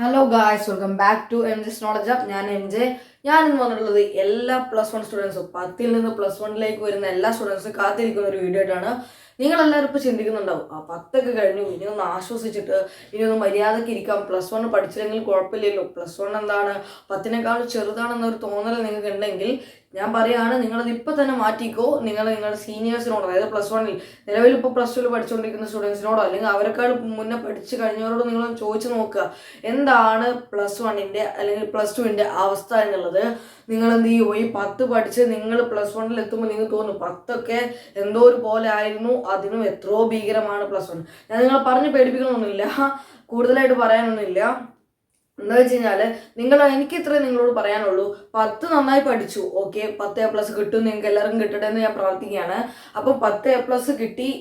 Hello guys, welcome back to M J's knowledge app. ഞാൻ M J. ഞാനിന്ന് വന്നിട്ടുള്ളത് എല്ലാ +1 സ്റ്റുഡൻസും 10ൽ നിന്ന് +1ലേക്ക് വരുന്ന എല്ലാ സ്റ്റുഡൻസും കാത്തിരിക്കുന്ന ഒരു വീഡിയോ ആയിട്ടാണ്. നിങ്ങളെല്ലാവരും ഇപ്പോൾ ചിന്തിക്കുന്നുണ്ടാവും, 10ഒക്കെ കഴിഞ്ഞു, ഇനി ഒന്ന് ആശ്വസിച്ചിട്ട് ഇനി ഒന്ന് മര്യാദയ്ക്ക് ഇരിക്കാം, +1 പഠിച്ചില്ലെങ്കിൽ കുഴപ്പമില്ലല്ലോ, +1 എന്താണ് 10നേക്കാൾ ചെറുതാണെന്നൊരു തോന്നൽ നിങ്ങൾക്ക് ഉണ്ടെങ്കിൽ ഞാൻ പറയുകയാണ്, നിങ്ങളത് ഇപ്പം തന്നെ മാറ്റിക്കോ. നിങ്ങളുടെ സീനിയേഴ്സിനോടോ, അതായത് +1ൽ നിലവിൽ ഇപ്പോൾ +2ൽ പഠിച്ചുകൊണ്ടിരിക്കുന്ന സ്റ്റുഡൻസിനോടോ അല്ലെങ്കിൽ അവരെക്കാൾ മുന്നേ പഠിച്ച് കഴിഞ്ഞവരോട് നിങ്ങൾ ചോദിച്ചു നോക്കുക, എന്താണ് +1ൻ്റെ അല്ലെങ്കിൽ +2ൻ്റെ അവസ്ഥ എന്നുള്ളത്. നിങ്ങൾ എന്ത് ചെയ്യും, ഈ 10 പഠിച്ച് നിങ്ങൾ +1ൽ എത്തുമ്പോൾ നിങ്ങൾക്ക് തോന്നും 10ഒക്കെ എന്തോ ഒരു പോലെ ആയിരുന്നു, അതിനും എത്രയോ ഭീകരമാണ് +1. ഞാൻ നിങ്ങളെ പറഞ്ഞ് പേടിപ്പിക്കണമൊന്നുമില്ല, കൂടുതലായിട്ട് പറയാനൊന്നുമില്ല. എന്താ വെച്ച് കഴിഞ്ഞാൽ എനിക്ക് ഇത്രേ നിങ്ങളോട് പറയാനുള്ളൂ. 10 നന്നായി പഠിച്ചു, ഓക്കെ, 10A+ കിട്ടും, നിങ്ങൾക്ക് എല്ലാവർക്കും കിട്ടട്ടെ എന്ന് ഞാൻ പ്രാർത്ഥിക്കുകയാണ്. അപ്പം 10A+ കിട്ടി,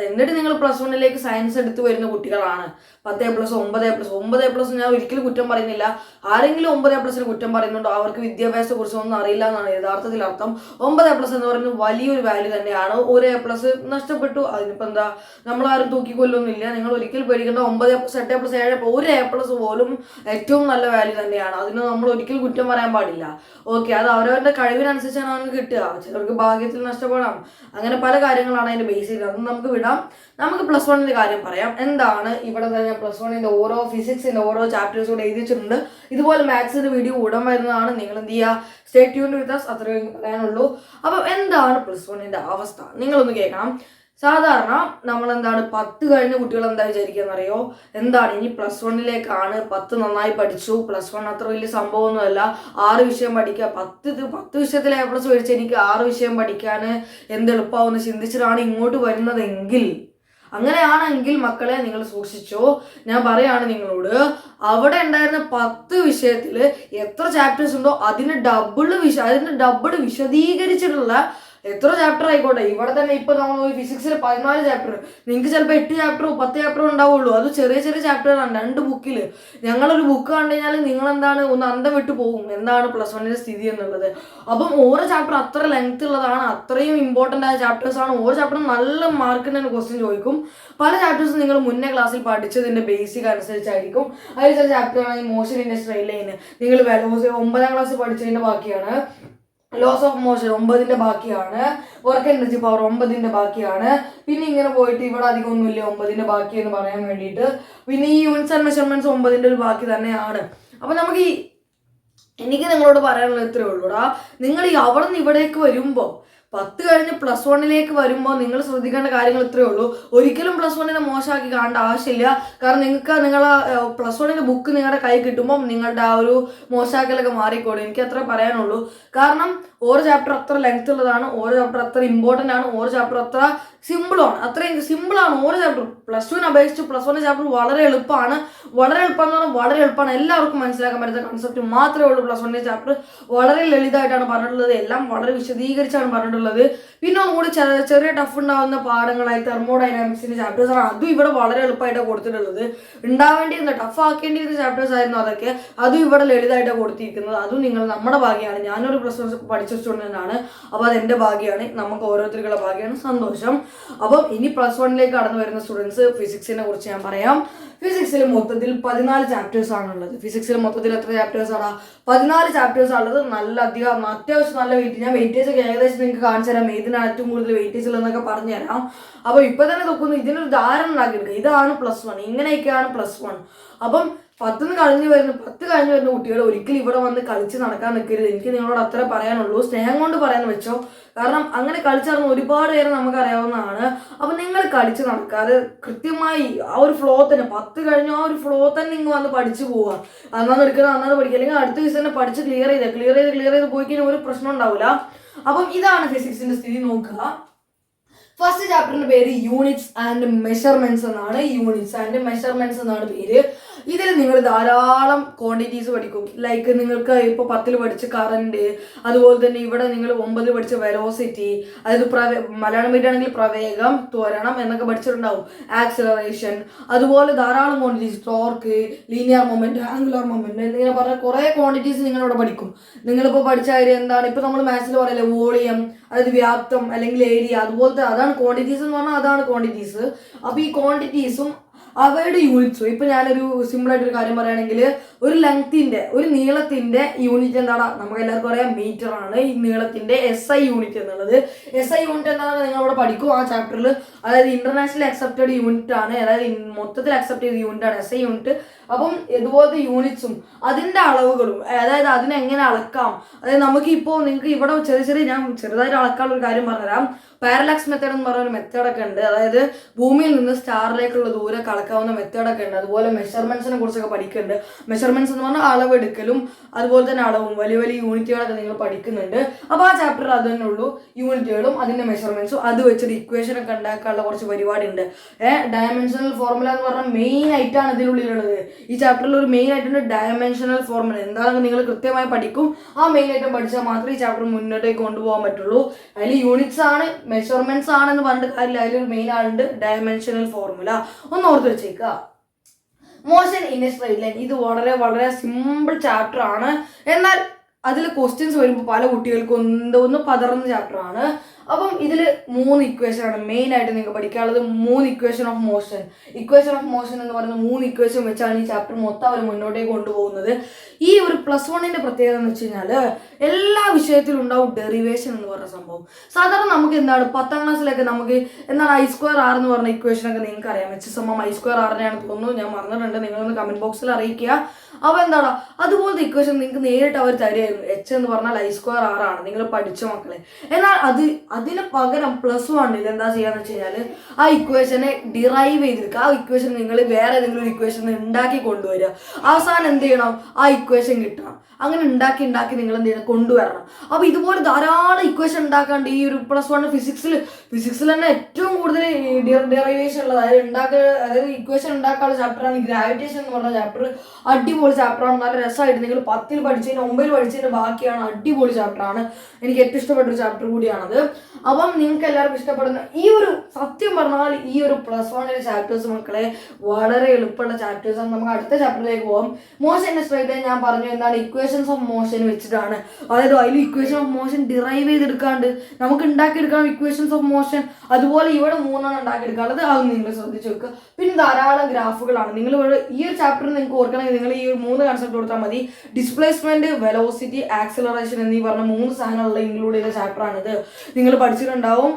എന്നിട്ട് നിങ്ങൾ +1ലേക്ക് സയൻസ് എടുത്ത് വരുന്ന കുട്ടികളാണ്. 10A+, 9A+, ഞാൻ ഒരിക്കലും കുറ്റം പറയുന്നില്ല. ആരെങ്കിലും 9A+ന് കുറ്റം പറയുന്നുണ്ടോ, അവർക്ക് വിദ്യാഭ്യാസത്തെ കുറിച്ച് ഒന്നും അറിയില്ല എന്നാണ് യഥാർത്ഥത്തിൽ അർത്ഥം. 9A+ എന്ന് പറയുന്നത് വലിയൊരു വാല്യൂ തന്നെയാണ്. ഒരു A+ നഷ്ടപ്പെട്ടു, അതിനിപ്പോൾ എന്താ, നമ്മളാരും തൂക്കിക്കൊല്ലൊന്നുമില്ല. നിങ്ങൾ ഒരിക്കലും പേടിക്കേണ്ട. 9A+, 8A+, 7A+, ഒരു A+ പോലും ഏറ്റവും നല്ല വാല്യൂ തന്നെയാണ്. അതിന് നമ്മൾ ഒരിക്കലും കുറ്റം പറയാൻ പാടില്ല. ഓക്കെ, അത് അവരവരുടെ കഴിവിനനുസരിച്ചാണ് അവർക്ക് കിട്ടുക. ചിലർക്ക് ഭാഗ്യത്തിൽ നഷ്ടപ്പെടാം, അങ്ങനെ പല കാര്യങ്ങളാണ് അതിൻ്റെ ബേസ് ചെയ്തത്. അതൊന്നും നമുക്ക് വിടാം. നമുക്ക് +1ൻ്റെ കാര്യം പറയാം. എന്താണ് ഇവിടെ തന്നെ +1ൻ്റെ ഓരോ ഫിസിക്സിൻ്റെ ഓരോ ചാപ്റ്റേഴ്സ് കൂടെ എഴുതി വെച്ചിട്ടുണ്ട്. ഇതുപോലെ മാത്സിൻ്റെ വീഡിയോ ഉടൻ വരുന്നതാണ്. നിങ്ങൾ എന്ത് ചെയ്യുക, സ്റ്റേ ട്യൂൺഡ് വിത്ത് അസ്, അത്രയും പറയാനുള്ളൂ. അപ്പം എന്താണ് +1ൻ്റെ അവസ്ഥ നിങ്ങളൊന്ന് കേൾക്കണം. സാധാരണ നമ്മൾ എന്താണ് 10 കഴിഞ്ഞ കുട്ടികൾ എന്താ വിചാരിക്കുകയെന്നറിയോ, എന്താണ് ഇനി +1ലേക്കാണ്, 10 നന്നായി പഠിച്ചു, +1 അത്ര വലിയ സംഭവമൊന്നുമല്ല, 6 വിഷയം പഠിക്കുക, 10 വിഷയത്തിൽ A+ മേടിച്ച് എനിക്ക് 6 വിഷയം പഠിക്കാൻ എന്ത് എളുപ്പമാവുമെന്ന് ചിന്തിച്ചിട്ടാണ് ഇങ്ങോട്ട് വരുന്നതെങ്കിൽ, അങ്ങനെയാണെങ്കിൽ മക്കളെ നിങ്ങൾ സൂക്ഷിച്ചോ. ഞാൻ പറയാണ് നിങ്ങളോട്, അവിടെ ഉണ്ടായിരുന്ന 10 വിഷയത്തിൽ എത്ര ചാപ്റ്റേഴ്സ് ഉണ്ടോ അതിന് ഡബിൾ വിശദീകരിച്ചിട്ടുള്ള എത്ര ചാപ്റ്റർ ആയിക്കോട്ടെ. ഇവിടെ തന്നെ ഇപ്പൊ നമ്മൾ ഫിസിക്സിൽ 14 ചാപ്റ്റർ, നിങ്ങൾക്ക് ചിലപ്പോൾ 8 ചാപ്റ്ററോ 10 ചാപ്റ്ററോ ഉണ്ടാവുള്ളൂ. അത് ചെറിയ ചെറിയ ചാപ്റ്ററാണ് 2 ബുക്കിൽ. ഞങ്ങളൊരു ബുക്ക് കണ്ടു കഴിഞ്ഞാൽ നിങ്ങൾ എന്താണ് ഒന്ന് അന്തം വിട്ടു പോകും, എന്താണ് +1ൻ്റെ സ്ഥിതി എന്നുള്ളത്. അപ്പം ഓരോ ചാപ്റ്റർ അത്ര ലെങ്ത് ഉള്ളതാണ്, അത്രയും ഇമ്പോർട്ടൻ്റ് ആയ ചാപ്റ്റേഴ്സാണ്. ഓരോ ചാപ്റ്ററും നല്ല മാർക്കിന് തന്നെ ക്വസ്റ്റ്യൻ ചോദിക്കും. പല ചാപ്റ്റേഴ്സും നിങ്ങൾ മുന്നേ ക്ലാസ്സിൽ പഠിച്ചതിൻ്റെ ബേസിക് അനുസരിച്ചായിരിക്കും. അതിൽ ചില ചാപ്റ്ററാണ് motion in a straight line, നിങ്ങൾ 9ാം ക്ലാസ് പഠിച്ചതിൻ്റെ ബാക്കിയാണ്. ലോസ് ഓഫ് മോഷൻ 9ൻ്റെ ബാക്കിയാണ്. വർക്ക് എനർജി പവർ 9ൻ്റെ ബാക്കിയാണ്. പിന്നെ ഇങ്ങനെ പോയിട്ട് ഇവിടെ അധികം ഒന്നുമില്ല 9ൻ്റെ ബാക്കി എന്ന് പറയാൻ വേണ്ടിയിട്ട്. പിന്നെ ഈ യൂണിറ്റ്സ് ആൻഡ് മെഷർമെന്റ്സ് 9ൻ്റെ ഒരു ബാക്കി തന്നെയാണ്. അപ്പം എനിക്ക് നിങ്ങളോട് പറയാനുള്ളത് ഇത്രയേ ഉള്ളൂടാ. നിങ്ങൾ ഈ അവിടെ നിന്ന് ഇവിടേക്ക് വരുമ്പോൾ 10 കഴിഞ്ഞ് +1ലേക്ക് വരുമ്പോൾ നിങ്ങൾ ശ്രദ്ധിക്കേണ്ട കാര്യങ്ങൾ ഇത്രയേ ഉള്ളൂ. ഒരിക്കലും +1നെ മോശമാക്കി കാണേണ്ട ആവശ്യമില്ല. കാരണം നിങ്ങളെ +1ൻ്റെ ബുക്ക് നിങ്ങളുടെ കൈ കിട്ടുമ്പോൾ നിങ്ങളുടെ ആ ഒരു മോശമാക്കലൊക്കെ മാറിക്കോളും. എനിക്ക് അത്ര പറയാനുള്ളൂ. കാരണം ഓരോ ചാപ്റ്റർ അത്ര ലെങ്ത് ഉള്ളതാണ്, ഓരോ ചാപ്റ്റർ അത്ര ഇമ്പോർട്ടൻ്റ് ആണ്, ഓരോ ചാപ്റ്റർ അത്ര സിമ്പിളാണ്. അത്രയും സിമ്പിളാണ് ഓരോ ചാപ്റ്റർ. +2നെ അപേക്ഷിച്ച് +1 ചാപ്റ്റർ വളരെ എളുപ്പമാണ്. വളരെ എളുപ്പമെന്ന് പറഞ്ഞാൽ വളരെ എളുപ്പമാണ്. എല്ലാവർക്കും മനസ്സിലാക്കാൻ പറ്റുന്ന കൺസെപ്റ്റ് മാത്രമേ ഉള്ളൂ. +1ൻ്റെ ചാപ്റ്റർ വളരെ ലളിതമായിട്ടാണ് പറഞ്ഞിട്ടുള്ളത്, എല്ലാം വളരെ വിശദീകരിച്ചാണ് പറഞ്ഞിട്ടുള്ളത്. പിന്നെ ഒന്നുകൂടി ചെറിയ ടഫ് ഉണ്ടാകുന്ന പാഠങ്ങളായി തെർമോഡൈനാമിക്സിൻ്റെ ചാപ്റ്റേഴ്സാണ്, അതും ഇവിടെ വളരെ എളുപ്പമായിട്ടാണ് കൊടുത്തിട്ടുള്ളത്. ഉണ്ടാവേണ്ടിയിരുന്ന ടഫ് ആക്കേണ്ടിയിരുന്ന ചാപ്റ്റേഴ്സ് ആയിരുന്നു അതൊക്കെ, അതും ഇവിടെ ലളിതമായിട്ടാണ് കൊടുത്തിരിക്കുന്നത്. അതും നമ്മുടെ ഭാഗ്യമാണ്. ഞാനൊരു +1 പഠിച്ച സ്റ്റുഡൻ്റാണ്, അപ്പോൾ അതെൻ്റെ ഭാഗ്യമാണ്, നമുക്ക് ഓരോരുത്തർക്കുള്ള ഭാഗ്യമാണ്, സന്തോഷം. അപ്പം ഇനി +1ലേക്ക് കടന്നു വരുന്ന സ്റ്റുഡൻസ്, ഫിസിക്സിനെ കുറിച്ച് ഞാൻ പറയാം. ഫിസിക്സിൽ മൊത്തത്തിൽ 14 ചാപ്റ്റേഴ്സ് ആണുള്ളത്. ഫിസിക്സിൽ മൊത്തത്തിൽ എത്ര ചാപ്റ്റേഴ്സ് ആണ്? 14 ചാപ്റ്റേഴ്സ് ആണുള്ളത്. അത്യാവശ്യം നല്ല വെയിറ്റ്. ഞാൻ വെയിറ്റേജ് ഒക്കെ ഏകദേശം നിങ്ങൾക്ക് കാണിച്ചു തരാം, ഏതിനാണ് ഏറ്റവും കൂടുതൽ വെയിറ്റേജ് ഉള്ളതെന്നൊക്കെ പറഞ്ഞു തരാം. അപ്പോൾ ഇപ്പൊ തന്നെ നോക്കുന്നു, ഇതിനൊരു ധാരണ ഉണ്ടാക്കിയെടുക്കുക, ഇതാണ് +1, ഇങ്ങനെയൊക്കെയാണ് +1. അപ്പം 10 കഴിഞ്ഞ് വരുന്ന കുട്ടികൾ ഒരിക്കലും ഇവിടെ വന്ന് കളിച്ച് നടക്കാൻ നിൽക്കരുത്. എനിക്ക് നിങ്ങളോട് അത്ര പറയാനുള്ളൂ. സ്നേഹം കൊണ്ട് പറയാൻ വെച്ചോ. കാരണം അങ്ങനെ കളിച്ചു നടന്ന ഒരുപാട് പേര് നമുക്കറിയാവുന്നതാണ്. അപ്പം നിങ്ങൾ കളിച്ച് നടക്കാതെ കൃത്യമായി ആ ഒരു ഫ്ലോ തന്നെ, 10 കഴിഞ്ഞ ആ ഒരു ഫ്ലോ തന്നെ നിങ്ങൾ വന്ന് പഠിച്ചു പോവുക. അന്നാന്ന് എടുക്കുന്നത് അന്നാന്ന് പഠിക്കുക, അല്ലെങ്കിൽ അടുത്ത ദിവസം തന്നെ പഠിച്ച് ക്ലിയർ ചെയ്ത് പോയി കഴിഞ്ഞാൽ ഒരു പ്രശ്നം ഉണ്ടാവില്ല. അപ്പം ഇതാണ് ഫിസിക്സിന്റെ സ്ഥിതി. നോക്കുക, ഫസ്റ്റ് ചാപ്റ്ററിന്റെ പേര് യൂണിറ്റ്സ് ആൻഡ് മെഷർമെന്റ്സ് എന്നാണ് പേര്. ഇതിൽ നിങ്ങൾ ധാരാളം ക്വാണ്ടിറ്റീസ് പഠിക്കും. ലൈക്ക് നിങ്ങൾക്ക് ഇപ്പോൾ 10ൽ പഠിച്ച കറണ്ട്, അതുപോലെ തന്നെ ഇവിടെ നിങ്ങൾ 9ൽ പഠിച്ച വെലോസിറ്റി, അതായത് മലയാളം മീഡിയം ആണെങ്കിൽ പ്രവേഗം, ത്വരണം എന്നൊക്കെ പഠിച്ചിട്ടുണ്ടാവും. ആക്സിലറേഷൻ, അതുപോലെ ധാരാളം quantities, torque, linear moment, angular moment എന്നിങ്ങനെ പറഞ്ഞ കുറേ ക്വാണ്ടിറ്റീസ് നിങ്ങളിവിടെ പഠിക്കും. നിങ്ങളിപ്പോൾ പഠിച്ച കാര്യം എന്താണ്, ഇപ്പോൾ നമ്മൾ മാത്സിൽ പറയില്ലേ വോളിയം, അതായത് വ്യാപ്തം അല്ലെങ്കിൽ ഏരിയ, അതുപോലത്തെ അതാണ് ക്വാണ്ടിറ്റീസ് എന്ന് പറഞ്ഞാൽ, അതാണ് ക്വാണ്ടിറ്റീസ്. അപ്പോൾ ഈ ക്വാണ്ടിറ്റീസും അവയുടെ യൂണിറ്റ്സും. ഇപ്പൊ ഞാനൊരു സിമ്പിൾ ആയിട്ടൊരു കാര്യം പറയുകയാണെങ്കിൽ, ഒരു നീളത്തിന്റെ യൂണിറ്റ് എന്താണ്? നമുക്ക് എല്ലാവർക്കും അറിയാം, മീറ്റർ ആണ് ഈ നീളത്തിന്റെ SI യൂണിറ്റ് എന്നുള്ളത്. SI യൂണിറ്റ് എന്താണെന്ന് നിങ്ങൾ അവിടെ പഠിക്കും ആ ചാപ്റ്ററിൽ. അതായത് ഇന്റർനാഷണൽ അക്സെപ്റ്റഡ് യൂണിറ്റ് ആണ്, അതായത് മൊത്തത്തിൽ അക്സെപ്റ്റ് ചെയ്ത യൂണിറ്റ് ആണ് SI യൂണിറ്റ്. അപ്പം ഇതുപോലത്തെ യൂണിറ്റ്സും അതിന്റെ അളവുകളും, അതായത് അതിനെങ്ങനെ അളക്കാം, അതായത് നമുക്ക് ഇപ്പോൾ നിങ്ങൾക്ക് ഇവിടെ ഞാൻ ചെറുതായിട്ട് അളക്കാനുള്ള ഒരു കാര്യം പറഞ്ഞുതരാം. പാരലാക്സ് മെത്തേഡ് എന്ന് പറയുന്ന ഒരു മെത്തേഡൊക്കെ ഉണ്ട്. അതായത് ഭൂമിയിൽ നിന്ന് സ്റ്റാറിലേക്കുള്ള ദൂരം അളക്കാവുന്ന മെത്തേഡൊക്കെ ഉണ്ട്. അതുപോലെ മെഷർമെന്റ്സിനെ കുറിച്ചൊക്കെ പഠിക്കുന്നുണ്ട്. മെഷർമെന്റ്സ് എന്ന് പറഞ്ഞാൽ അളവെടുക്കലും അതുപോലെ തന്നെ അളവും വലിയ വലിയ യൂണിറ്റുകളൊക്കെ നിങ്ങൾ പഠിക്കുന്നുണ്ട്. അപ്പോൾ ആ ചാപ്റ്ററിൽ അത് തന്നെ ഉള്ളൂ, യൂണിറ്റുകളും അതിന്റെ മെഷർമെന്റ്സും. അത് വെച്ചിട്ട് ഇക്വേഷൻ ഒക്കെ ഉണ്ടാക്കാനുള്ള കുറച്ച് പരിപാടി ഉണ്ട്. ഡയമെൻഷണൽ ഫോർമുല എന്ന് പറഞ്ഞാൽ മെയിൻ ആയിട്ടാണ് ഇതിനുള്ളിലുള്ളത്. ഈ ചാപ്റ്ററിൽ ഒരു മെയിൻ ആയിട്ടുണ്ട് ഡയമെൻഷണൽ ഫോർമുല. എന്താണെന്ന് നിങ്ങൾ കൃത്യമായി പഠിക്കും. ആ മെയിൻ ആയിട്ട് പഠിച്ചാൽ മാത്രമേ ഈ ചാപ്റ്റർ മുന്നോട്ടേക്ക് കൊണ്ടുപോകാൻ പറ്റുള്ളൂ. അതിൽ യൂണിറ്റ്സ് ആണ്, മെഷർമെന്റ്സ് ആണെന്ന് പറഞ്ഞിട്ട് കാര്യമില്ല. അതിലൊരു മെയിൻ ആളുണ്ട് ഡയമെൻഷണൽ ഫോർമുല. ഒന്ന് ഓർത്ത് വെച്ചേക്കുക. Motion in a straight line, ഇത് വളരെ വളരെ സിമ്പിൾ ചാപ്റ്റർ ആണ്. എന്നാൽ അതിൽ ക്വസ്റ്റ്യൻസ് വരുമ്പോൾ പല കുട്ടികൾക്കും ഒന്ന് പതറുന്ന ചാപ്റ്റർ ആണ്. അപ്പം ഇതിൽ 3 ഇക്വേഷൻ ആണ് മെയിൻ ആയിട്ട് നിങ്ങൾക്ക് പഠിക്കാനുള്ളത്. 3 equation of motion. Equation of motion എന്ന് പറയുന്ന 3 ഇക്വേഷൻ വെച്ചാണ് ഈ ചാപ്റ്റർ മൊത്തം അവർ മുന്നോട്ടേക്ക് കൊണ്ടുപോകുന്നത്. ഈ ഒരു +1 പ്രത്യേകത എന്ന് വെച്ച് കഴിഞ്ഞാൽ എല്ലാ വിഷയത്തിലും ഉണ്ടാവും ഡെറിവേഷൻ എന്ന് പറഞ്ഞ സംഭവം. സാധാരണ നമുക്ക് എന്താണ് 10ാം ക്ലാസ്സിലൊക്കെ നമുക്ക് എന്താണ് I²R എന്ന് പറഞ്ഞ ഇക്വേഷൻ ഒക്കെ നിങ്ങൾക്ക് അറിയാം. H=I²R തോന്നുന്നു, ഞാൻ മറന്നിട്ടുണ്ട്, നിങ്ങളൊന്ന് കമന്റ് ബോക്സിൽ അറിയിക്കുക. അപ്പോൾ എന്താണ് അതുപോലത്തെ ഇക്വേഷൻ നിങ്ങൾക്ക് നേരിട്ട് അവർ തരുമായിരുന്നു. H എന്ന് പറഞ്ഞാൽ I²R ആണ്, നിങ്ങൾ പഠിച്ച മക്കളെ. എന്നാൽ അതിന് പകരം +1 എന്താ ചെയ്യാന്ന് വെച്ച് കഴിഞ്ഞാൽ ആ ഇക്വേഷനെ ഡിറൈവ് ചെയ്തെടുക്കുക. ആ ഇക്വേഷൻ നിങ്ങൾ വേറെ ഏതെങ്കിലും ഒരു ഇക്വേഷൻ ഉണ്ടാക്കി കൊണ്ടുവരിക. അവസാനം എന്ത് ചെയ്യണം? ആ ഇക്വേഷൻ കിട്ടണം. അങ്ങനെ ഉണ്ടാക്കി നിങ്ങൾ എന്ത് ചെയ്യണം? കൊണ്ടുവരണം. അപ്പോൾ ഇതുപോലെ ധാരാളം ഇക്വേഷൻ ഉണ്ടാക്കാണ്ട് ഈ ഒരു +1 ഫിസിക്സിൽ തന്നെ ഏറ്റവും കൂടുതൽ ഡെറിവേഷൻ ഉള്ളത്, അതായത് ഇക്വേഷൻ ഉണ്ടാക്കാനുള്ള ചാപ്റ്ററാണ് ഗ്രാവിറ്റേഷൻ എന്ന് പറഞ്ഞ ചാപ്റ്റർ. അടിപൊളി ചാപ്റ്ററാണ്, നല്ല രസമായിട്ട് നിങ്ങൾ 10ൽ പഠിച്ചതിന് 9ൽ പഠിച്ചതിന് ബാക്കിയാണ്. അടിപൊളി ചാപ്റ്ററാണ്, എനിക്ക് ഏറ്റവും ഇഷ്ടപ്പെട്ട ഒരു ചാപ്റ്റർ കൂടിയാണത്. അപ്പം നിങ്ങൾക്ക് എല്ലാവർക്കും ഇഷ്ടപ്പെടുന്ന ഈ ഒരു, സത്യം പറഞ്ഞാൽ ഈ ഒരു +1 ചാപ്റ്റേഴ്സ് മക്കളെ വളരെ എളുപ്പമുള്ള ചാപ്റ്റേഴ്സാണ്. നമുക്ക് അടുത്ത ചാപ്റ്ററിലേക്ക് പോകാം. Motion in a straight line ഞാൻ പറഞ്ഞു എന്താണ് ഇക്വേഷൻസ് ഓഫ് മോഷൻ വെച്ചിട്ടാണ്. അതായത് അതിൽ ഇക്വേഷൻ ഓഫ് മോഷൻ ഡിറൈവ് ചെയ്തെടുക്കാണ്ട് നമുക്ക് ഉണ്ടാക്കിയെടുക്കണം ഇക്വേഷൻസ് ഓഫ് മോഷൻ. അതുപോലെ ഇവിടെ 3 ഉണ്ടാക്കിയെടുക്കാനുള്ളത്, അത് നിങ്ങൾ ശ്രദ്ധിച്ചു വെക്കുക. പിന്നെ ധാരാളം ഗ്രാഫുകളാണ്. നിങ്ങൾ ഈ ഒരു ചാപ്റ്ററിൽ നിങ്ങൾക്ക് ഓർക്കണമെങ്കിൽ നിങ്ങൾ ഈ 3 കൺസെപ്റ്റ് കൊടുത്താൽ മതി. ഡിസ്പ്ലേസ്മെന്റ്, വെലോസിറ്റി, ആക്സിലറേഷൻ എന്നീ പറഞ്ഞ 3 സാധനങ്ങളുള്ള ഇൻക്ലൂഡ് ചെയ്ത ചാപ്റ്ററാണിത്. നിങ്ങൾ പഠിച്ചിട്ടുണ്ടാവും.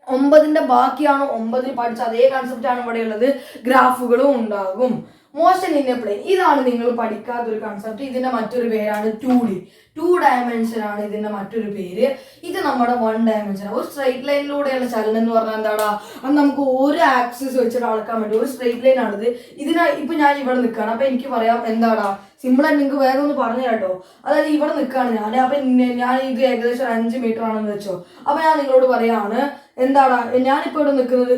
9ന്റെ ബാക്കിയാണ്, 9ൽ പഠിച്ച അതേ കൺസെപ്റ്റ് ആണ് ഇവിടെ ഉള്ളത്. ഗ്രാഫുകളും ഉണ്ടാകും. മോഷൻ ഇൻ എ പ്ലെയിൻ, ഇതാണ് നിങ്ങൾ പഠിക്കാത്തൊരു കൺസെപ്റ്റ്. ഇതിന്റെ മറ്റൊരു പേരാണ് 2D. 2 ഡയമെൻഷൻ ആണ് ഇതിന്റെ മറ്റൊരു പേര്. ഇത് നമ്മുടെ 1 ഡയമെൻഷൻ. ഒരു സ്ട്രെയിറ്റ് ലൈനിലൂടെയുള്ള ചലനം എന്ന് പറഞ്ഞാൽ എന്താടാ? അത് നമുക്ക് ഒരു ആക്സിസ് വെച്ചിട്ട് അളക്കാൻ പറ്റും. ഒരു സ്ട്രെയിറ്റ് ലൈൻ ആണിത്. ഇപ്പൊ ഞാൻ ഇവിടെ നിൽക്കുകയാണ്. അപ്പൊ എനിക്ക് പറയാം എന്താടാ, സിമ്പിളായിട്ട് നിങ്ങൾക്ക് വേഗം ഒന്ന് പറഞ്ഞു കേട്ടോ. അതായത് ഇവിടെ നിൽക്കുകയാണ് ഞാൻ. അപ്പൊ ഞാൻ ഇത് ഏകദേശം 5 മീറ്റർ ആണെന്ന് വെച്ചോ. അപ്പൊ ഞാൻ നിങ്ങളോട് പറയാണ് എന്താടാ, ഞാനിപ്പോ ഇവിടെ നിൽക്കുന്നത്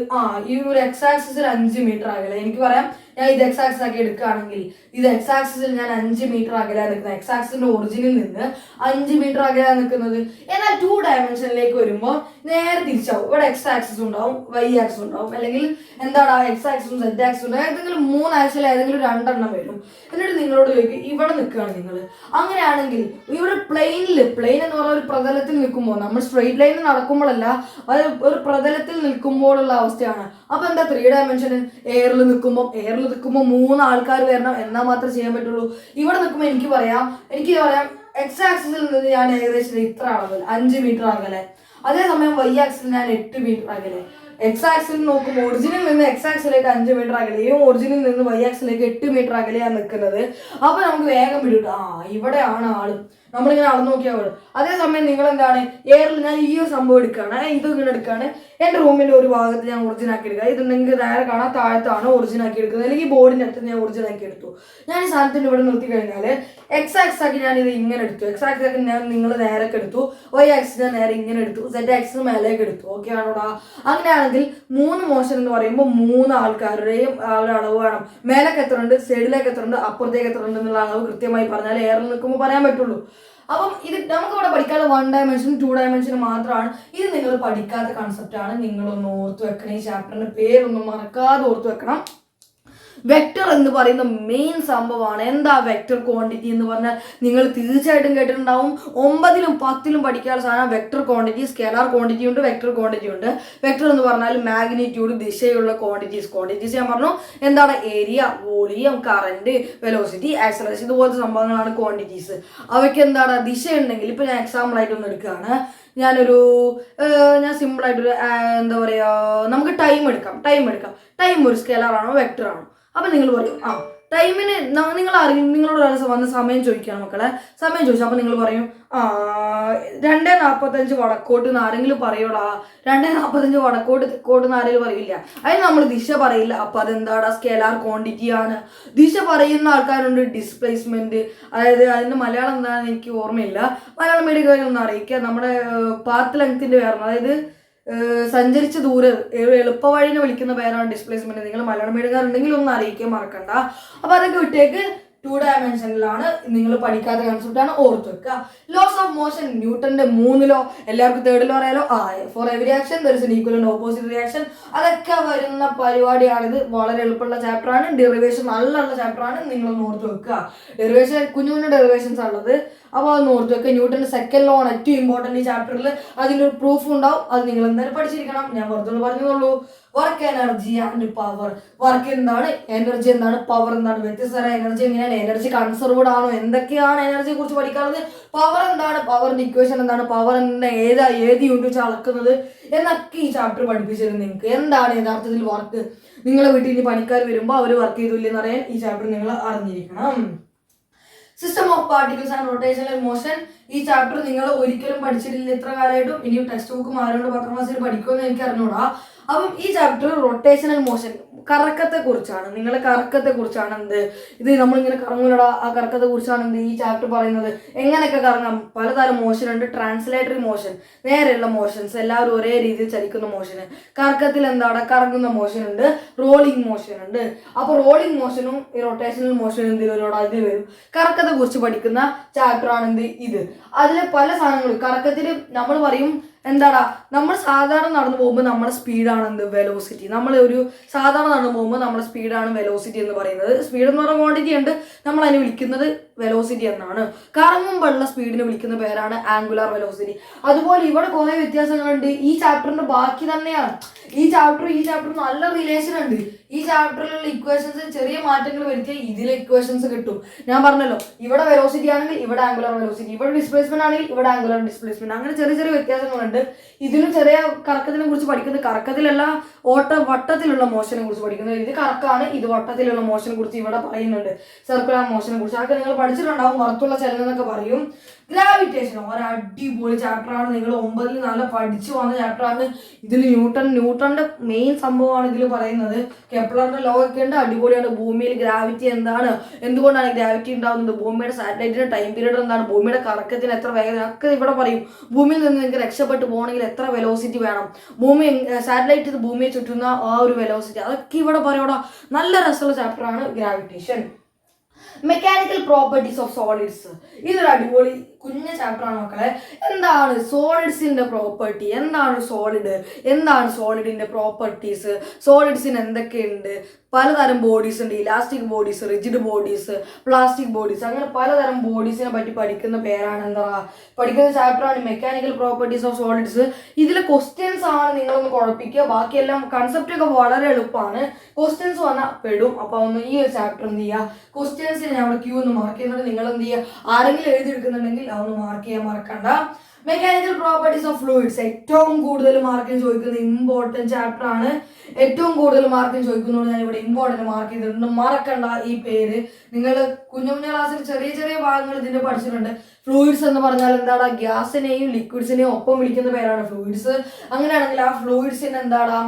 ഈ ഒരു എക്സ് ആക്സിസിൽ 5 മീറ്റർ അകലെ. എനിക്ക് പറയാം, ഞാൻ ഇത് എക്സ് ആക്സിസ് ആക്കി എടുക്കുകയാണെങ്കിൽ ഇത് എക്സ് ആക്സിസിൽ ഞാൻ 5 മീറ്റർ അകലാണ് നിൽക്കുന്നത്. എക്സ് ആക്സിസിന്റെ ഒറിജിനിൽ നിന്ന് 5 മീറ്റർ അകലാണ് നിൽക്കുന്നത്. എന്നാൽ 2 ഡയമെൻഷനിലേക്ക് വരുമ്പോൾ നേരെ തിരിച്ചാവും. ഇവിടെ എക്സ് ആക്സിസ് ഉണ്ടാവും, Y ആക്സിസ് ഉണ്ടാവും, അല്ലെങ്കിൽ എന്താടാ എക്സ് ആക്സിസും Z ആക്സിസും ഉണ്ടാവും. ഏതെങ്കിലും 3 ആക്സിൽ ഏതെങ്കിലും 2 വരും. എന്നിട്ട് നിങ്ങളോട് ചോദിക്കും ഇവിടെ നിൽക്കുകയാണ് നിങ്ങൾ. അങ്ങനെയാണെങ്കിൽ ഇവിടെ പ്ലെയിൻ എന്ന് പറഞ്ഞ ഒരു പ്രതലത്തിൽ നിൽക്കുമ്പോൾ, നമ്മൾ സ്ട്രെയിറ്റ് ലൈനിൽ നടക്കുമ്പോഴല്ല, അത് ഒരു പ്രതലത്തിൽ നിൽക്കുമ്പോഴുള്ള അവസ്ഥയാണ്. അപ്പൊ എന്താ 3 ഡയമെൻഷൻ? എയറിൽ നിൽക്കുമ്പോൾ 3 ആൾക്കാർ വരണം, എന്നാൽ മാത്രമേ ചെയ്യാൻ പറ്റുള്ളൂ. ഇവിടെ നിൽക്കുമ്പോൾ എനിക്ക് പറയാം എക്സ് ആക്സിസിൽ നിന്ന് ഞാൻ ഏകദേശം ഇത്ര അളവിൽ 5 മീറ്റർ അകലെ. അതേസമയം Y ആക്സിസിൽ ഞാൻ 8 മീറ്റർ അകലെ. എക്സ് ആക്സിൽ നോക്കുമ്പോൾ ഒറിജിനിൽ നിന്ന് എക്സ് ആക്സിലേക്ക് 5 മീറ്റർ അകലെയും ഒറിജിനിൽ നിന്ന് Y ആക്സിലേക്ക് 8 മീറ്റർ അകലെയാണ് നിൽക്കുന്നത്. അപ്പൊ നമുക്ക് വേഗം പിടികിട്ടും ഇവിടെയാണ് ആള്. നമ്മളിങ്ങനെ അളന്ന് നോക്കിയാൽ മതി. അതേസമയം നിങ്ങൾ എന്താണ് എയറിൽ ഞാൻ ഈ ഒരു സംഭവം എടുക്കുകയാണ്, ഇത് ഇങ്ങനെ എടുക്കുകയാണ്. എൻ്റെ റൂമിൻ്റെ ഒരു ഭാഗത്ത് ഞാൻ ഒറിജിൻ ആക്കി എടുക്കുക. ഇത് നിങ്ങൾക്ക് നേരെ കാണാൻ താഴത്താണ് ഒറിജിൻ ആക്കി എടുക്കുന്നത്, അല്ലെങ്കിൽ ബോർഡിൻ്റെ അടുത്ത് ഞാൻ ഒറിജിൻ ആക്കി എടുത്തു. ഞാൻ ഈ സാധനത്തിന് ഇവിടെ നിർത്തി കഴിഞ്ഞാൽ എക്സ് ആക്സിസ് ആക്കി ഞാൻ ഇത് ഇങ്ങനെ എടുത്തു. എക്സ് ആക്സിസ് ആക്കി ഞാൻ നിങ്ങൾ നേരൊക്കെ എടുത്തു. Y ആക്സിസ് ഞാൻ നേരെ ഇങ്ങനെ എടുത്തു. Z ആക്സിസ് മേലേക്ക് എടുത്തു. ഓക്കെ ആണോടാ? അങ്ങനെയാണെങ്കിൽ 3 മോഷൻ എന്ന് പറയുമ്പോൾ 3 ആൾക്കാരുടെയും ഒരു അളവ് വേണം. മേലേക്ക് എത്ര ഉണ്ട്, സൈഡിലേക്ക് എത്ര ഉണ്ട്, അപ്പുറത്തേക്ക് എത്ര ഉണ്ട് എന്നുള്ള അളവ് കൃത്യമായി പറഞ്ഞാൽ എയറിൽ നിൽക്കുമ്പോൾ പറയാൻ പറ്റുള്ളൂ. അപ്പം ഇത് നമുക്കിവിടെ പഠിക്കാനുള്ള 1 ഡയമെൻഷൻ 2 ഡയമെൻഷൻ മാത്രമാണ്. ഇത് നിങ്ങൾ പഠിക്കാത്ത കൺസെപ്റ്റാണ്. നിങ്ങളൊന്ന് ഓർത്ത് വെക്കണം. ഈ ചാപ്റ്ററിന്റെ പേരൊന്നും മറക്കാതെ ഓർത്ത് വെക്കണം. വെക്ടർ എന്ന് പറയുന്ന മെയിൻ സംഭവമാണ്. എന്താ വെക്ടർ ക്വാണ്ടിറ്റി എന്ന് പറഞ്ഞാൽ നിങ്ങൾ തീർച്ചയായിട്ടും കേട്ടിട്ടുണ്ടാവും. 9ലും 10ലും പഠിക്കാനുള്ള സാധനം വെക്ടർ ക്വാണ്ടിറ്റി, സ്കെലാർ ക്വാണ്ടിറ്റി ഉണ്ട്, വെക്ടർ ക്വാണ്ടിറ്റി ഉണ്ട്. വെക്ടർ എന്ന് പറഞ്ഞാൽ മാഗ്നിറ്റ്യൂഡ്, ദിശയുള്ള ക്വാണ്ടിറ്റീസ് ഞാൻ പറഞ്ഞു. എന്താണ്? Area, volume, current, velocity, acceleration, ഇതുപോലത്തെ സംഭവങ്ങളാണ് ക്വാണ്ടിറ്റീസ്. അവയ്ക്ക് എന്താണ്? ദിശ ഉണ്ടെങ്കിൽ ഇപ്പൊ ഞാൻ എക്സാമ്പിൾ ആയിട്ടൊന്ന് എടുക്കുകയാണ്. ഞാൻ സിമ്പിളായിട്ടൊരു എന്താ പറയുക, നമുക്ക് ടൈം എടുക്കാം. ടൈം ഒരു സ്കെലാറാണോ വെക്ടറാണോ? അപ്പം നിങ്ങൾ പറയും ടൈമിന് നിങ്ങളോട് ഒരാൾ വന്ന് സമയം ചോദിക്കുകയാണ് മക്കളെ. സമയം ചോദിച്ചു അപ്പോൾ നിങ്ങൾ പറയും 2:45 വടക്കോട്ട് എന്ന് ആരെങ്കിലും പറയൂടാ. 2:45 വടക്കോട്ട് എന്ന് ആരെങ്കിലും പറയില്ല. അതിന് നമ്മൾ ദിശ പറയില്ല. അപ്പം അതെന്താടാ? സ്കെലാർ ക്വാണ്ടിറ്റി ആണ്. ദിശ പറയുന്ന ആൾക്കാരുണ്ട്. ഡിസ്പ്ലേസ്മെന്റ്, അതായത് അതിന്റെ മലയാളം എന്താണെന്ന് എനിക്ക് ഓർമ്മയില്ല. മലയാളം മീഡിയം ഒന്ന് അറിയിക്കുക. നമ്മുടെ പാത്ത് ലെങ്ത്തിന്റെ പേരാണ്, അതായത് സഞ്ചരിച്ച ദൂരം, എളുപ്പ വഴിനെ വിളിക്കുന്ന പേരാണ് ഡിസ്പ്ലേസ്മെന്റ്. നിങ്ങൾ മലയാളം മീഡിയക്കാരുണ്ടെങ്കിൽ ഒന്ന് അറിയിക്കാൻ മറക്കണ്ട. അപ്പൊ അതൊക്കെ വിട്ടേക്ക്. 2 ഡയമെൻഷനിലാണ് നിങ്ങൾ പഠിക്കാത്ത കൺസെപ്റ്റാണ്, ഓർത്ത് വെക്കുക. ലോസ് ഓഫ് മോഷൻ, ന്യൂട്ടന്റെ 3 ലോ, എല്ലാവർക്കും 3rd ലോ അറിയാലോ. For every action there is an equal and opposite reaction. അതൊക്കെ വരുന്ന പരിപാടിയാണിത്. വളരെ എളുപ്പമുള്ള ചാപ്റ്ററാണ്. ഡെറിവേഷൻ നല്ല ചാപ്റ്ററാണ്, നിങ്ങളൊന്ന് ഓർത്ത് വെക്കുക. ഡെറിവേഷൻ കുഞ്ഞു ഡെറിവേഷൻസ് ഉള്ളത്, അപ്പോൾ അതൊന്ന് ഓർത്ത് വെക്കുക. ന്യൂട്ടന്റെ 2nd ലോ ആണ് ഏറ്റവും ഇമ്പോർട്ടൻറ്റ് ഈ ചാപ്റ്ററിൽ. അതിൻ്റെ ഒരു പ്രൂഫ് ഉണ്ടാവും, അത് നിങ്ങൾ എന്തായാലും പഠിച്ചിരിക്കണം. ഞാൻ പുറത്തുള്ള പറഞ്ഞതുള്ളൂ. Work, energy and power. Work എന്താണ്, എനർജി എന്താണ്, പവർ എന്താണ്, വ്യത്യസ്തമായ എനർജി എങ്ങനെയാണ്, എനർജി കൺസർവ്ഡ് ആണോ, എന്തൊക്കെയാണ് എനർജിയെ കുറിച്ച് പഠിക്കാറുള്ളത്, പവർ എന്താണ്, പവറിന്റെ ഇക്വേഷൻ എന്താണ്, പവർ ഏത് യൂണിറ്റ് വെച്ച് അളക്കുന്നത് എന്നൊക്കെ ഈ ചാപ്റ്റർ പഠിപ്പിച്ചിരുന്നു നിങ്ങൾക്ക്. എന്താണ് യഥാർത്ഥത്തിൽ വർക്ക്, നിങ്ങളെ വീട്ടിൽ ഇനി പണിക്കാർ വരുമ്പോൾ അവർ വർക്ക് ചെയ്തില്ലെന്ന് അറിയാൻ ഈ ചാപ്റ്റർ നിങ്ങൾ അറിഞ്ഞിരിക്കണം. System of particles and rotational motion. ഈ ചാപ്റ്റർ നിങ്ങൾ ഒരിക്കലും പഠിച്ചിട്ടില്ല ഇത്ര കാലമായിട്ടും. ഇനിയും ടെക്സ്റ്റ് ബുക്ക് മാറിയോണ്ട് 10ാം ക്ലാസ്സിൽ പഠിക്കുമെന്ന് എനിക്ക് അറിഞ്ഞൂടാ. അപ്പം ഈ ചാപ്റ്റർ റൊട്ടേഷണൽ മോഷൻ, കറക്കത്തെ കുറിച്ചാണ്. നിങ്ങളെ കറക്കത്തെ കുറിച്ചാണ് എന്ത് ഇത്, നമ്മളിങ്ങനെ കറങ്ങൂലടാ, ആ കറക്കത്തെ കുറിച്ചാണ് എന്ത് ഈ ചാപ്റ്റർ പറയുന്നത്. എങ്ങനെയൊക്കെ കറങ്ങാം, പലതരം മോഷൻ ഉണ്ട്. ട്രാൻസ്ലേറ്ററി മോഷൻ, നേരെയുള്ള മോഷൻസ്, എല്ലാവരും ഒരേ രീതിയിൽ ചലിക്കുന്ന മോഷന്. കറക്കത്തിൽ എന്താണ്, കറങ്ങുന്ന മോഷൻ ഉണ്ട്, റോളിംഗ് മോഷൻ ഉണ്ട്. അപ്പോൾ റോളിംഗ് മോഷനും ഈ റൊട്ടേഷണൽ മോഷനും എന്തിനോട് അതിൽ വരും. കറക്കത്തെ കുറിച്ച് പഠിക്കുന്ന ചാപ്റ്റർ ആണ് എന്ത് ഇത്. അതിൽ പല സാധനങ്ങളും കറക്കത്തിൽ നമ്മൾ പറയും എന്താടാ, നമ്മൾ സാധാരണ നടന്നു പോകുമ്പോൾ നമ്മുടെ സ്പീഡാണ് എന്ത്, വെലോസിറ്റി. നമ്മൾ ഒരു സാധാരണ നടന്നു പോകുമ്പോൾ നമ്മുടെ സ്പീഡാണ് വെലോസിറ്റി എന്ന് പറയുന്നത്. സ്പീഡ് എന്ന് പറയുന്ന ക്വാണ്ടിറ്റി ഉണ്ട്, നമ്മൾ അതിനെ വിളിക്കുന്നത് വെലോസിറ്റി എന്നാണ്. കറങ്ങുമ്പോഴുള്ള സ്പീഡിനെ വിളിക്കുന്ന പേരാണ് ആംഗുലാർ വെലോസിറ്റി. അതുപോലെ ഇവിടെ കുറേ വ്യത്യാസങ്ങളുണ്ട്. ഈ ചാപ്റ്ററിന്റെ ബാക്കി തന്നെയാണ്. ഈ ചാപ്റ്റർ നല്ല റിലേഷൻ ഉണ്ട്. ഈ ചാപ്റ്ററിലുള്ള ഇക്വേഷൻസ് ചെറിയ മാറ്റങ്ങൾ വരുത്തിയാൽ ഇതിലെ ഇക്വേഷൻസ് കിട്ടും. ഞാൻ പറഞ്ഞല്ലോ, ഇവിടെ വെലോസിറ്റി ആണെങ്കിൽ ഇവിടെ ആംഗുലാർ വെലോസിറ്റി, ഇവിടെ ഡിസ്പ്ലേസ്മെന്റ് ആണെങ്കിൽ ഇവിടെ ആംഗുലാർ ഡിസ്പ്ലേസ്മെന്റ്, അങ്ങനെ ചെറിയ വ്യത്യാസങ്ങളുണ്ട്. ഇതിലും ചെറിയ കറക്കത്തിനെ കുറിച്ച് പഠിക്കുന്നത്, കറക്കത്തിലല്ല വട്ടത്തിലുള്ള മോഷനെ കുറിച്ച് പഠിക്കുന്നത്. ഇത് കറക്കാണ്, ഇത് വട്ടത്തിലുള്ള മോഷനെ കുറിച്ച് ഇവിടെ പറയുന്നുണ്ട്, സർക്കുലർ മോഷനെ കുറിച്ച്. അതൊക്കെ നിങ്ങൾ പഠിച്ചിട്ടുണ്ടാവും. വറുത്തുള്ള ചലനം എന്നൊക്കെ പറയും. ഗ്രാവിറ്റേഷൻ ഒരു അടിപൊളി ചാപ്റ്ററാണ്. നിങ്ങൾ 9ൽ നല്ല പഠിച്ചു വന്ന ചാപ്റ്ററാണ്. ഇതിൽ ന്യൂട്ടന്റെ മെയിൻ സംഭവമാണ് ഇതിൽ പറയുന്നത്. കെപ്ലറിന്റെ ലോ ഒക്കെ ഉണ്ട്, അടിപൊളിയാണ്. ഭൂമിയിൽ ഗ്രാവിറ്റി എന്താണ്, എന്തുകൊണ്ടാണ് ഗ്രാവിറ്റി ഉണ്ടാകുന്നത്, ഭൂമിയുടെ സാറ്റലൈറ്റിന്റെ ടൈം പീരീഡ് എന്താണ്, ഭൂമിയുടെ കറക്കത്തിന് എത്ര വേഗത ഒക്കെ ഇവിടെ പറയും. ഭൂമിയിൽ നിന്ന് നിങ്ങൾക്ക് രക്ഷപ്പെട്ടു പോകണമെങ്കിൽ എത്ര വെലോസിറ്റി വേണം, സാറ്റലൈറ്റ് ഭൂമിയെ ചുറ്റുന്ന ആ ഒരു വെലോസിറ്റി, അതൊക്കെ ഇവിടെ പറയൂടാ. നല്ല രസമുള്ള ചാപ്റ്ററാണ് gravitation. Mechanical properties of solids, ഇതൊരു അടിപൊളി കുഞ്ഞ ചാപ്റ്ററാണ് മക്കളെ. എന്താണ് സോളിഡ്സിന്റെ പ്രോപ്പർട്ടി, എന്താണ് സോളിഡ്, എന്താണ് സോളിഡിന്റെ പ്രോപ്പർട്ടീസ്, സോളിഡ്സിന് എന്തൊക്കെയുണ്ട്, പലതരം ബോഡീസ് ഉണ്ട്. Elastic bodies, rigid bodies, plastic bodies, അങ്ങനെ പലതരം ബോഡീസിനെ പറ്റി പഠിക്കുന്ന പേരാണ് പഠിക്കുന്ന ചാപ്റ്ററാണ് മെക്കാനിക്കൽ പ്രോപ്പർട്ടീസ് ഓഫ് സോളിഡ്സ്. ഇതിലെ ക്വസ്റ്റ്യൻസ് ആണ് നിങ്ങളൊന്ന് കുഴപ്പിക്കുക. ബാക്കിയെല്ലാം കൺസെപ്റ്റ് ഒക്കെ വളരെ എളുപ്പമാണ്. ക്വസ്റ്റ്യൻസ് വന്നാൽ പെടും. അപ്പോൾ ഒന്ന് ഈ ഒരു ചാപ്റ്റർ എന്ത് ചെയ്യുക, ക്വസ്റ്റ്യൻസിന് ഞാൻ അവിടെ ക്യൂ ഒന്ന് മാർക്ക് ചെയ്യുന്നുണ്ട്. നിങ്ങൾ എന്ത് ചെയ്യുക, ആരെങ്കിലും എഴുതിയെടുക്കുന്നുണ്ടെങ്കിൽ അതൊന്ന് മാർക്ക് ചെയ്യാൻ മറക്കണ്ട. മെക്കാനിക്കൽ പ്രോപ്പർട്ടീസ് ഓഫ് ഫ്ലൂയിഡ്സ് ഏറ്റവും കൂടുതൽ മാർക്കിന് ചോദിക്കുന്ന ഇമ്പോർട്ടൻറ്റ് ചാപ്റ്റർ ആണ്. ഏറ്റവും കൂടുതൽ മാർക്കിന് ചോദിക്കുന്നതുകൊണ്ട് ഞാൻ ഇവിടെ ഇമ്പോർട്ടൻറ്റ് മാർക്ക് ചെയ്തിട്ടുണ്ട്. മറക്കണ്ട ഈ പേര്. നിങ്ങൾ കുഞ്ഞു ക്ലാസ്സിൽ ചെറിയ ഭാഗങ്ങൾ ഇതിന്റെ പഠിച്ചിട്ടുണ്ട്. ഫ്ലൂയിഡ്സ് എന്ന് പറഞ്ഞാൽ എന്താണ്, ഗ്യാസിനെയും ലിക്വിഡ്സിനെയും ഒപ്പം വിളിക്കുന്ന പേരാണ് ഫ്ലൂയിഡ്സ്. അങ്ങനെയാണെങ്കിൽ ആ ഫ്ലൂയിഡ്സിന് എന്താണ്,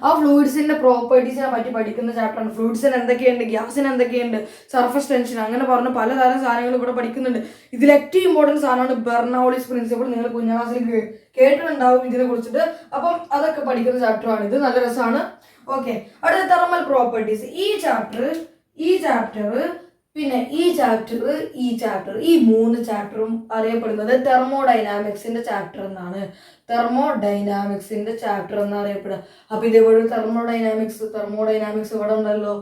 ആ ഫ്ലൂയിഡ്സിന്റെ പ്രോപ്പർട്ടീസിനെ പറ്റി പഠിക്കുന്ന ചാപ്റ്ററാണ്. ഫ്ലൂയിഡ്സിന് എന്തൊക്കെയുണ്ട്, ഗ്യാസിന് എന്തൊക്കെയുണ്ട്, സർഫസ് ടെൻഷൻ, അങ്ങനെ പറഞ്ഞ് പലതരം സാധനങ്ങൾ ഇവിടെ പഠിക്കുന്നുണ്ട്. ഇതിൽ ഏറ്റവും ഇമ്പോർട്ടൻറ്റ് സാധനമാണ് ബെർണൗളിസ് പ്രിൻസിപ്പിൾ. നിങ്ങൾ കുഞ്ഞാം ക്ലാസ്സിൽ കേട്ടിട്ടുണ്ടാവും ഇതിനെ കുറിച്ചിട്ട്. അപ്പം അതൊക്കെ പഠിക്കുന്ന ചാപ്റ്ററാണ് ഇത്. നല്ല രസമാണ്. ഓക്കെ, അടുത്ത തെർമൽ പ്രോപ്പർട്ടീസ്. ഈ ചാപ്റ്റർ പിന്നെ ഈ ചാപ്റ്റർ ഈ 3 ചാപ്റ്ററും അറിയപ്പെടുന്നത് തെർമോഡൈനാമിക്സിന്റെ ചാപ്റ്റർ എന്നാണ്. തെർമോഡൈനാമിക്സിന്റെ ചാപ്റ്റർ എന്നറിയപ്പെടുക. അപ്പൊ ഇതേപോലെ തെർമോഡൈനാമിക്സ് ഇവിടെ ഉണ്ടല്ലോ.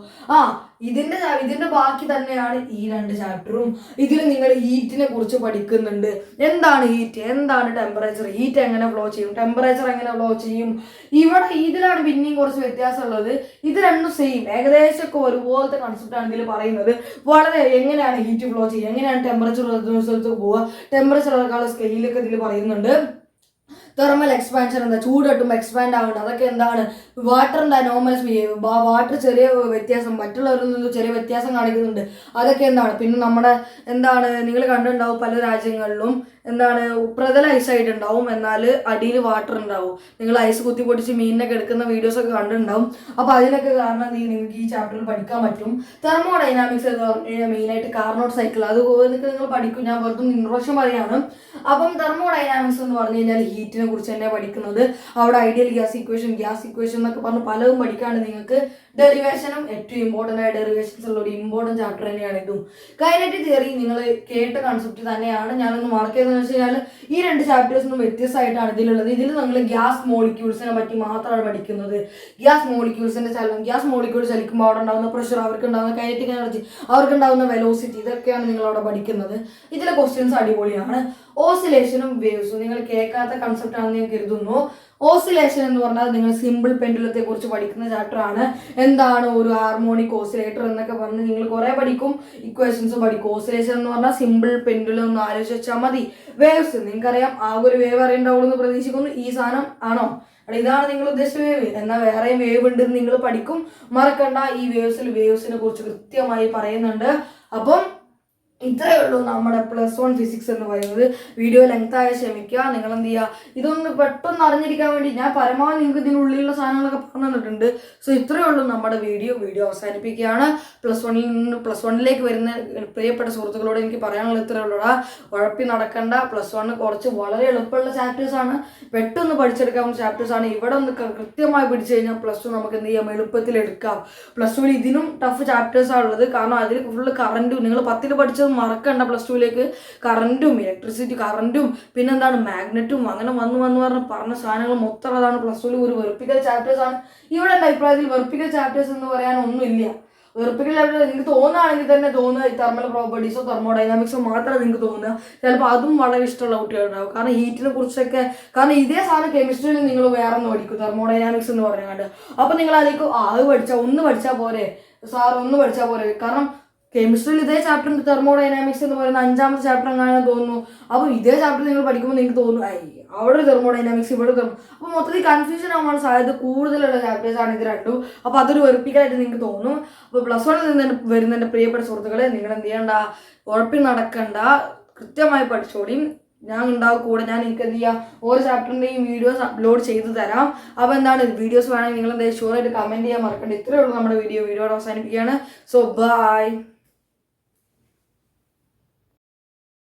ഇതിന്റെ ബാക്കി തന്നെയാണ് ഈ 2 ചാപ്റ്ററും. ഇതിൽ നിങ്ങൾ ഹീറ്റിനെ കുറിച്ച് പഠിക്കുന്നുണ്ട്. എന്താണ് ഹീറ്റ്, എന്താണ് ടെമ്പറേച്ചർ, ഹീറ്റ് എങ്ങനെ ഫ്ലോ ചെയ്യും, ടെമ്പറേച്ചർ എങ്ങനെ ഫ്ലോ ചെയ്യും. ഇതിലാണ് പിന്നെയും കുറച്ച് വ്യത്യാസമുള്ളത്. ഇത് രണ്ടും സെയിം, ഏകദേശം ഒക്കെ ഒരുപോലത്തെ കൺസെപ്റ്റ് ആണ് ഇതിൽ പറയുന്നത്. വളരെ എങ്ങനെയാണ് ഹീറ്റ് ഫ്ലോ ചെയ്യുക, എങ്ങനെയാണ് ടെമ്പറേച്ചർ പോവുക, ടെമ്പറേച്ചർ അളക്കാനുള്ള സ്കെയിലൊക്കെ ഇതിൽ പറയുന്നുണ്ട്. തെർമൽ എക്സ്പാൻഷൻ എന്താ, ചൂട് തട്ടുമ്പോൾ എക്സ്പാൻഡ് ആവുന്നത്, അതൊക്കെ എന്താണ്. വാട്ടറിൻ്റെ അനോമൽസ് ബിഹേവ്, വാട്ടർ ചെറിയ വ്യത്യാസം മറ്റുള്ളവരിൽ നിന്ന് ചെറിയ വ്യത്യാസം കാണിക്കുന്നുണ്ട്, അതൊക്കെ എന്താണ്. പിന്നെ നമ്മുടെ നിങ്ങൾ കണ്ടിട്ടുണ്ടാവും പല രാജ്യങ്ങളിലും പ്രതല ഐസായിട്ട് ഉണ്ടാവും, എന്നാൽ അടിയിൽ വാട്ടർ ഉണ്ടാവും. നിങ്ങൾ ഐസ് കുത്തി പൊടിച്ച് മീനിനൊക്കെ എടുക്കുന്ന വീഡിയോസൊക്കെ കണ്ടിട്ടുണ്ടാവും. അപ്പോൾ അതിനൊക്കെ കാരണം നിങ്ങൾക്ക് ഈ ചാപ്റ്ററിൽ പഠിക്കാൻ പറ്റും. തെർമോഡൈനാമിക്സ് എന്ന് പറഞ്ഞു കഴിഞ്ഞാൽ മെയിനായിട്ട് കാർനോട്ട് സൈക്കിൾ, അത് നിങ്ങൾ പഠിക്കും. ഞാൻ വെറുതെ ഇൻട്രൊഡക്ഷൻ പറയാണ്. അപ്പം തെർമോഡൈനാമിക്സ് എന്ന് പറഞ്ഞു കഴിഞ്ഞാൽ ഹീറ്റിനെ കുറിച്ച് തന്നെ പഠിക്കുന്നത്. അവിടെ ഐഡിയൽ ഗ്യാസ് ഇക്വേഷൻ എന്നൊക്കെ പറഞ്ഞ് പലതും പഠിക്കാണ്ട് നിങ്ങൾക്ക് ഡെറിവേഷനും ഏറ്റവും ഇമ്പോർട്ടൻ്റ് ആയ ഡെറിവേഷൻസ് ഉള്ള ഒരു ഇമ്പോർട്ടൻറ്റ് ചാപ്റ്റർ തന്നെയാണ് ഇതും. കൈനറ്റിക് തിയറി നിങ്ങൾ കേട്ട കൺസെപ്റ്റ് തന്നെയാണ്. ഞാനൊന്ന് മാർക്ക് ചെയ്തതെന്ന് വെച്ച് കഴിഞ്ഞാൽ ഈ 2 ചാപ്റ്റേഴ്സിനും വ്യത്യസ്തമായിട്ടാണ് ഇതിലുള്ളത്. ഇതിൽ നമ്മൾ ഗ്യാസ് മോളിക്യൂൾസിനെ പറ്റി മാത്രമാണ് പഠിക്കുന്നത്. ഗ്യാസ് മോളിക്യൂൾസിന്റെ ചലനം, ഗ്യാസ് മോളിക്യൂൾ ചലിക്കുമ്പോൾ അവിടെ ഉണ്ടാകുന്ന പ്രഷർ, അവർക്ക് ഉണ്ടാകുന്ന കൈനറ്റിക് എനർജി, അവർക്ക് ഉണ്ടാകുന്ന വെലോസിറ്റി, ഇതൊക്കെയാണ് നിങ്ങൾ അവിടെ പഠിക്കുന്നത്. ഇതിലെ ക്വസ്റ്റ്യൻസ് അടിപൊളിയാണ്. ഓസിലേഷനും വേവ്സും നിങ്ങൾ കേൾക്കാത്ത കൺസെപ്റ്റ് ആണെന്ന് ഞാൻ കരുതുന്നു. ഓസിലേഷൻ എന്ന് പറഞ്ഞാൽ നിങ്ങൾ സിമ്പിൾ പെൻഡുലത്തെ കുറിച്ച് പഠിക്കുന്ന ചാപ്റ്റർ ആണ്. എന്താണ് ഒരു ഹാർമോണിക് ഓസിലേറ്റർ എന്നൊക്കെ പറഞ്ഞ് നിങ്ങൾ കുറെ പഠിക്കും, ഇക്വേഷൻസ് പഠിക്കും. ഓസിലേഷൻ എന്ന് പറഞ്ഞാൽ സിമ്പിൾ പെൻഡുലം ഒന്ന് ആലോചിച്ച് വെച്ചാൽ മതി. വേവ്സ് നിങ്ങൾക്കറിയാം, ആകെ ഒരു വേവ് അറിയണ്ടാവുള്ളൂ എന്ന് പ്രതീക്ഷിക്കുന്നു. ഈ സാധനം ആണോ, ഇതാണ് നിങ്ങൾ ഉദ്ദേശിച്ച വേവ്, എന്നാൽ വേറെയും വേവ് ഉണ്ടെന്ന് നിങ്ങൾ പഠിക്കും. മറക്കണ്ട, ഈ വേവ്സിനെ കുറിച്ച് കൃത്യമായി പറയുന്നുണ്ട്. അപ്പം ഇത്രയേ ഉള്ളൂ നമ്മുടെ +1 ഫിസിക്സ് എന്ന് പറയുന്നത്. വീഡിയോ ലെങ്ത് ആയ ക്ഷമിക്കുക. നിങ്ങൾ എന്ത് ചെയ്യുക, ഇതൊന്ന് പെട്ടെന്ന് അറിഞ്ഞിരിക്കാൻ വേണ്ടി ഞാൻ പരമാവധി നിങ്ങൾക്ക് ഇതിനുള്ളിലുള്ള സാധനങ്ങളൊക്കെ പറഞ്ഞു തന്നിട്ടുണ്ട്. സോ ഇത്രയേ ഉള്ളൂ നമ്മുടെ വീഡിയോ അവസാനിപ്പിക്കുകയാണ്. +1ലേക്ക് വരുന്ന പ്രിയപ്പെട്ട സുഹൃത്തുക്കളോട് എനിക്ക് പറയാനുള്ള ഇത്രയേ ഉള്ളൂടാ. ഉഴപ്പി നടക്കണ്ട. +1 കുറച്ച് വളരെ എളുപ്പമുള്ള ചാപ്റ്റേഴ്സാണ്, പെട്ടെന്ന് പഠിച്ചെടുക്കാവുന്ന ചാപ്റ്റേഴ്സാണ്. ഇവിടെ ഒന്ന് കൃത്യമായി പിടിച്ചു കഴിഞ്ഞാൽ +2 നമുക്ക് എന്ത് ചെയ്യാം, എളുപ്പത്തിൽ എടുക്കാം. +2 ഇതിനും ടഫ് ചാപ്റ്റേഴ്സാണ് ഉള്ളത്. കാരണം അതിൽ ഫുള്ള് കറണ്ടും, നിങ്ങൾ 10ൽ പഠിച്ചത് മറക്കണ്ട. +2ലേക്ക് കറണ്ടും ഇലക്ട്രിസിറ്റി കറണ്ടും പിന്നെന്താണ് മാഗ്നറ്റും അങ്ങനെ പറഞ്ഞ സാധനങ്ങൾ മൊത്തം അതാണ്. +2 ഒരു വെർപ്പിക്കൽ ചാപ്റ്റേഴ്സ് ആണ്. ഇവിടെ എൻ്റെ അഭിപ്രായത്തിൽ വെർപ്പിക്കൽ ചാപ്റ്റേഴ്സ് എന്ന് പറയാൻ ഒന്നുമില്ല. വെർപ്പിക്കൽ ചാപ്റ്റർ നിങ്ങൾക്ക് തോന്നുകയാണെങ്കിൽ തന്നെ തോന്നുക തെർമൽ പ്രോപ്പർട്ടീസോ തെർമോഡൈനാമിക്സോ മാത്രമേ നിങ്ങൾക്ക് തോന്നുക. ചിലപ്പോൾ അതും വളരെ ഇഷ്ടമുള്ള കുട്ടികളുണ്ടാവും. കാരണം ഹീറ്റിനെ കുറിച്ചൊക്കെ, കാരണം ഇതേ സാധനം കെമിസ്ട്രിയിൽ നിങ്ങൾ വേറെ ഒന്ന് പഠിക്കും, തെർമോഡൈനാമിക്സ് എന്ന് പറഞ്ഞാണ്ട്. അപ്പം നിങ്ങൾ അതിലേക്ക് അത് പഠിച്ചാൽ പോരെ സാർ, ഒന്ന് പഠിച്ചാൽ പോരെ. കാരണം കെമിസ്ട്രിയിൽ ഇതേ ചാപ്റ്റർ തെർമോഡൈനാമിക്സ് എന്ന് പറയുന്ന 5ാമത്തെ ചാപ്റ്റർ എങ്ങാനും തോന്നുന്നു. അപ്പോൾ ഇതേ ചാപ്റ്റർ നിങ്ങൾ പഠിക്കുമ്പോൾ നിങ്ങൾക്ക് തോന്നുന്നു അവിടെ ഒരു തെർമോഡൈനാമിക്സ്, ഇവിടെ അപ്പോൾ മൊത്തത്തിൽ കൺഫ്യൂഷൻ ആവാൻ സാധ്യത കൂടുതലുള്ള ചാപ്റ്റേഴ്സാണ് ഇത് രണ്ടും. അപ്പോൾ അതൊരു വെറുപ്പിക്കാനായിട്ട് നിങ്ങൾക്ക് തോന്നും. അപ്പോൾ +1ൽ നിന്ന് വരുന്ന എൻ്റെ പ്രിയപ്പെട്ട സുഹൃത്തുക്കളെ, നിങ്ങൾ എന്ത് ചെയ്യണ്ട, ഉഴപ്പി നടക്കണ്ട, കൃത്യമായി പഠിച്ചോളിയും. ഞാൻ ഉണ്ടാവും കൂടെ. ഞാൻ എനിക്ക് എന്ത് ചെയ്യാം, ഓരോ ചാപ്റ്ററിൻ്റെയും വീഡിയോസ് അപ്ലോഡ് ചെയ്ത് തരാം. അപ്പോൾ വീഡിയോസ് വേണമെങ്കിൽ നിങ്ങൾ എന്തായാലും ഷുവറായിട്ട് കമൻറ്റ് ചെയ്യാൻ മറക്കണ്ട. ഇത്രയേ ഉള്ളൂ നമ്മുടെ വീഡിയോ അവസാനിപ്പിക്കുകയാണ്. So by.